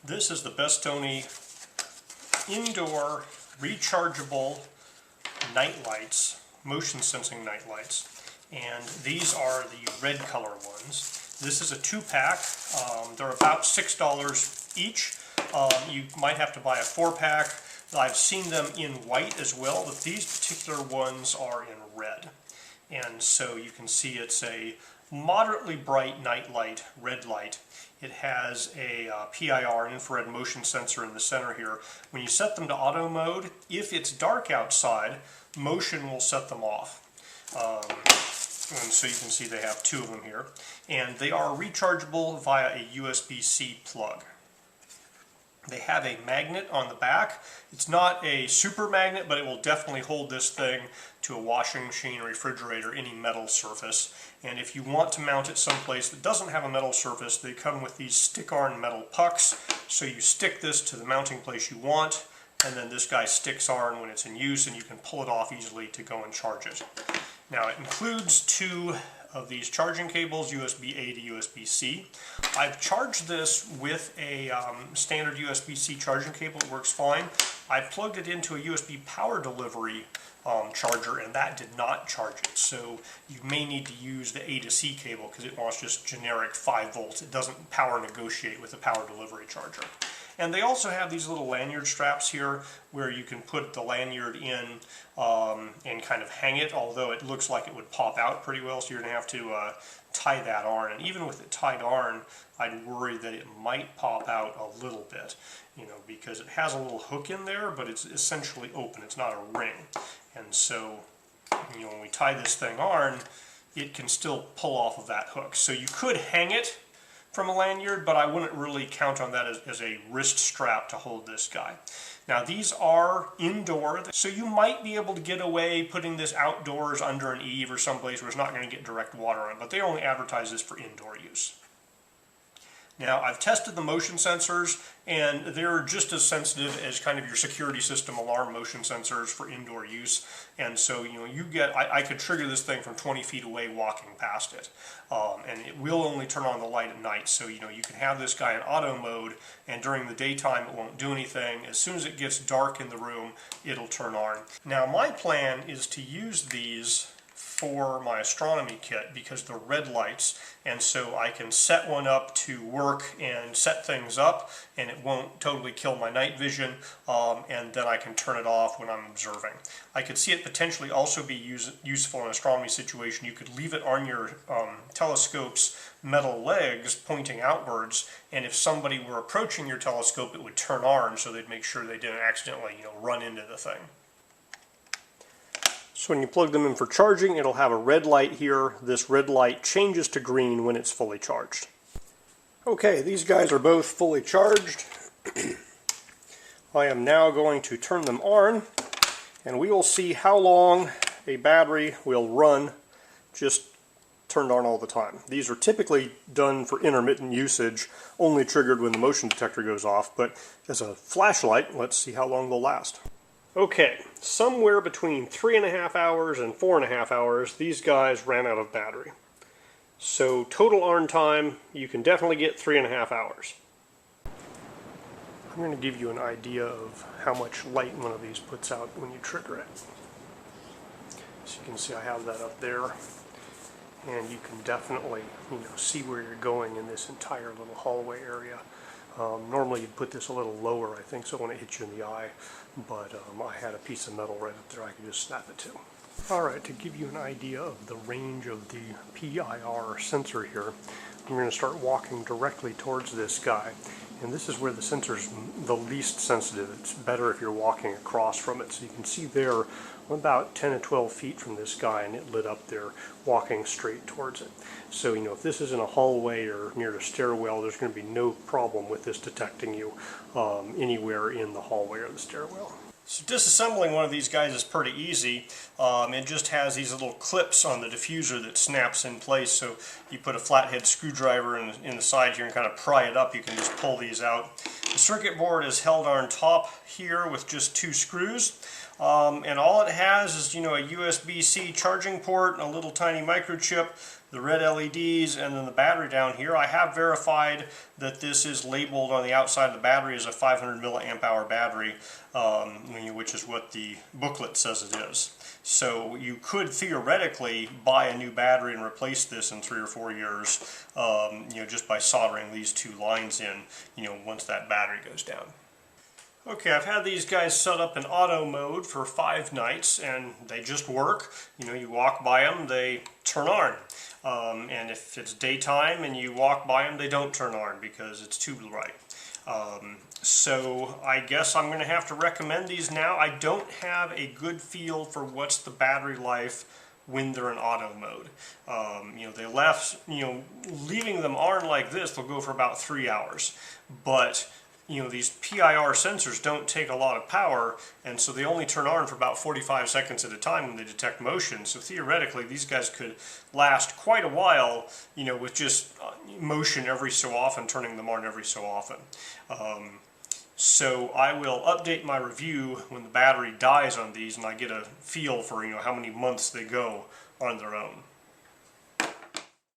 This is the Bestendony indoor rechargeable night lights, motion sensing night lights, and these are the red color ones. This is a 2-pack. They're about $6 each. You might have to buy a 4-pack. I've seen them in white as well, but these particular ones are in red. And so you can see it's a moderately bright night light, red light. It has a PIR, an infrared motion sensor, in the center here. When you set them to auto mode, if it's dark outside, motion will set them off. And so you can see they have 2 of them here. And they are rechargeable via a USB-C plug. They have a magnet on the back. It's not a super magnet, but it will definitely hold this thing to a washing machine or refrigerator, any metal surface. And if you want to mount it someplace that doesn't have a metal surface, they come with these stick-on metal pucks. So you stick this to the mounting place you want, and then this guy sticks on when it's in use, and you can pull it off easily to go and charge it. Now it includes 2 of these charging cables, USB-A to USB-C. I've charged this with a standard USB-C charging cable. It works fine. I plugged it into a USB power delivery charger, and that did not charge it. So you may need to use the A to C cable because it wants just generic 5 volts. It doesn't power negotiate with the power delivery charger. And they also have these little lanyard straps here where you can put the lanyard in and kind of hang it, although it looks like it would pop out pretty well, so you're going to have to tie that on. And even with it tied on, I'd worry that it might pop out a little bit, because it has a little hook in there, but it's essentially open. It's not a ring. And so, when we tie this thing on, it can still pull off of that hook. So you could hang it from a lanyard, but I wouldn't really count on that as a wrist strap to hold this guy. Now these are indoor, so you might be able to get away putting this outdoors under an eave or someplace where it's not going to get direct water on it, but they only advertise this for indoor use. Now I've tested the motion sensors, and they're just as sensitive as kind of your security system alarm motion sensors for indoor use. And so I could trigger this thing from 20 feet away walking past it, and it will only turn on the light at night. So you can have this guy in auto mode, and during the daytime it won't do anything. As soon as it gets dark in the room, it'll turn on. Now my plan is to use these for my astronomy kit because they're red lights, and so I can set one up to work and set things up, and it won't totally kill my night vision, and then I can turn it off when I'm observing. I could see it potentially also be useful in an astronomy situation. You could leave it on your telescope's metal legs pointing outwards, and if somebody were approaching your telescope, it would turn on, so they'd make sure they didn't accidentally run into the thing. So when you plug them in for charging, it'll have a red light here. This red light changes to green when it's fully charged. Okay, these guys are both fully charged. I am now going to turn them on, and we will see how long a battery will run just turned on all the time. These are typically done for intermittent usage, only triggered when the motion detector goes off, but as a flashlight, let's see how long they'll last. Okay, somewhere between 3.5 hours and 4.5 hours, these guys ran out of battery. So total on time, you can definitely get 3.5 hours. I'm going to give you an idea of how much light one of these puts out when you trigger it. So you can see I have that up there, and you can definitely see where you're going in this entire little hallway area. Normally you'd put this a little lower, I think, so when it hits you in the eye, but I had a piece of metal right up there I could just snap it to. Alright, to give you an idea of the range of the PIR sensor here, I'm going to start walking directly towards this guy. And this is where the sensor's the least sensitive. It's better if you're walking across from it. So you can see there, I'm about 10 to 12 feet from this guy, and it lit up there walking straight towards it. So if this is in a hallway or near a stairwell, there's going to be no problem with this detecting you anywhere in the hallway or the stairwell. So disassembling one of these guys is pretty easy. It just has these little clips on the diffuser that snaps in place, so you put a flathead screwdriver in the side here and kind of pry it up. You can just pull these out. The circuit board is held on top here with just 2 screws, and all it has is a USB-C charging port and a little tiny microchip the red LEDs, and then the battery down here. I have verified that this is labeled on the outside of the battery as a 500 milliamp hour battery, which is what the booklet says it is. So you could theoretically buy a new battery and replace this in 3 or 4 years, just by soldering these two lines in, once that battery goes down. Okay, I've had these guys set up in auto mode for 5 nights, and they just work. You walk by them, they turn on. And if it's daytime and you walk by them, they don't turn on because it's too bright. So I guess I'm going to have to recommend these now. I don't have a good feel for what's the battery life when they're in auto mode. Leaving them on like this, they'll go for about 3 hours. But these PIR sensors don't take a lot of power, and so they only turn on for about 45 seconds at a time when they detect motion. So theoretically, these guys could last quite a while, with just motion every so often, turning them on every so often. So I will update my review when the battery dies on these and I get a feel for how many months they go on their own.